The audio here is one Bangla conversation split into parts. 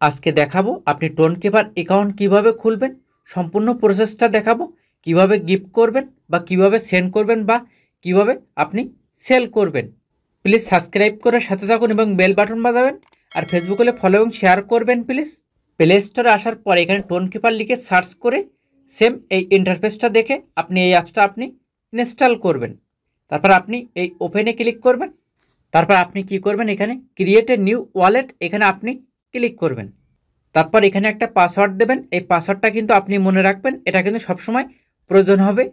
আজকে দেখাবো আপনি টোনকেপার অ্যাকাউন্ট কিভাবে খুলবেন, সম্পূর্ণ প্রসেসটা দেখাবো। কিভাবে গিফট করবেন বা কিভাবে সেন্ড করবেন বা কিভাবে আপনি সেল করবেন। প্লিজ সাবস্ক্রাইব করে সাথে থাকুন এবং বেল বাটন বাজাবেন। আর ফেসবুক হলে ফলো এবং শেয়ার করবেন প্লিজ। প্লে স্টোরে আসার পরে এখানে টোনকেপার লিখে সার্চ করে সেম এই ইন্টারফেসটা দেখে আপনি এই অ্যাপসটা আপনি ইনস্টল করবেন। তারপর আপনি এই ওপেনে ক্লিক করবেন। তারপর আপনি কি করবেন, এখানে ক্রিয়েট এ নিউ ওয়ালেট এখানে আপনি ক্লিক করবেন। তারপর এখানে একটা পাসওয়ার্ড দেবেন। এই পাসওয়ার্ডটা কিন্তু আপনি মনে রাখবেন, এটা কিন্তু সবসময় প্রয়োজন হবে।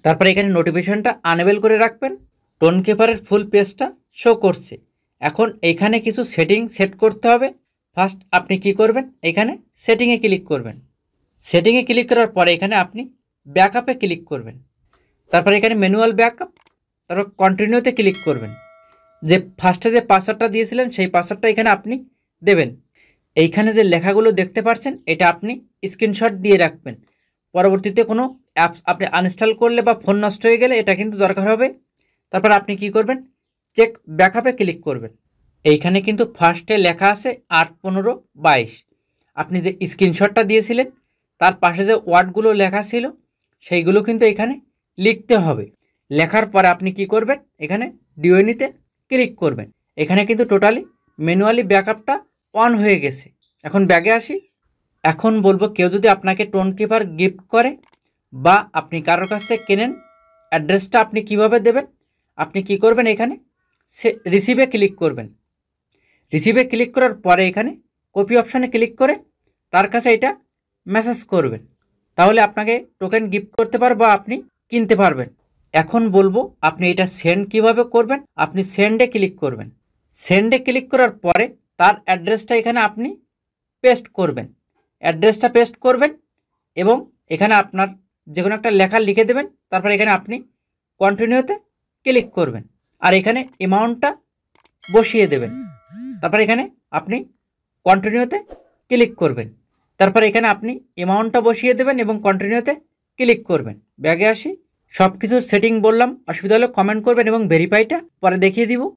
তারপর এখানে নোটিফিকেশনটা আনেবেল করে রাখবেন। টোনকেপারের ফুল পেজটা শো করছে। এখন এখানে কিছু সেটিং সেট করতে হবে। ফার্স্ট আপনি কি করবেন, এখানে সেটিংয়ে ক্লিক করবেন। সেটিংয়ে ক্লিক করার পরে এখানে আপনি ব্যাকআপে ক্লিক করবেন। তারপর এখানে ম্যানুয়াল ব্যাকআপ, তারপর কন্টিনিউতে ক্লিক করবেন। যে ফার্স্টে যে পাসওয়ার্ডটা দিয়েছিলেন সেই পাসওয়ার্ডটা এখানে আপনি দেবেন। এইখানে যে লেখাগুলো দেখতে পাচ্ছেন এটা আপনি স্ক্রিনশট দিয়ে রাখবেন। পরবর্তীতে কোনো অ্যাপস আপনি আনইনস্টল করলে বা ফোন নষ্ট হয়ে গেলে এটা কিন্তু দরকার হবে। তারপর আপনি কি করবেন, চেক ব্যাকআপে ক্লিক করবেন। এইখানে কিন্তু ফার্স্টে লেখা আছে 8/15/22। আপনি যে স্ক্রিনশটটা দিয়েছিলেন তার পাশে যে ওয়ার্ডগুলো লেখা ছিল সেইগুলো কিন্তু এখানে লিখতে হবে। লেখার পরে আপনি কি করবেন, এখানে ডিওএনিতে ক্লিক করবেন। এখানে কিন্তু টোটালি ম্যানুয়ালি ব্যাকআপটা অন হয়ে গেছে। এখন ব্যাগে আসি। এখন বলবো কেউ যদি আপনাকে টোনকেপার গিফট করে বা আপনি কারোর কাছ থেকে কেনেন, অ্যাড্রেসটা আপনি কিভাবে দেবেন, আপনি কি করবেন, এখানে রিসিভে ক্লিক করবেন। রিসিভে ক্লিক করার পরে এখানে কপি অপশানে ক্লিক করে তার কাছে এটা মেসেজ করবেন। তাহলে আপনাকে টোকেন গিফট করতে পারবে বা আপনি কিনতে পারবেন। এখন বলবো আপনি এটা সেন্ড কিভাবে করবেন। আপনি সেন্ডে ক্লিক করবেন। সেন্ডে ক্লিক করার পরে তার অ্যাড্রেসটা এখানে আপনি পেস্ট করবেন। অ্যাড্রেসটা পেস্ট করবেন এবং এখানে আপনার যে কোনো একটা লেখা লিখে দেবেন। তারপর এখানে আপনি কন্টিনিউতে ক্লিক করবেন আর এখানে অ্যামাউন্টটা বসিয়ে দেবেন। তারপর এখানে আপনি কন্টিনিউতে ক্লিক করবেন। তারপর এখানে আপনি অ্যামাউন্টটা বসিয়ে দেবেন এবং কন্টিনিউতে ক্লিক করবেন। ব্যাগে আসি। সব কিছুর সেটিং বললাম, অসুবিধা হলে কমেন্ট করবেন এবং ভেরিফাইটা পরে দেখিয়ে দিব।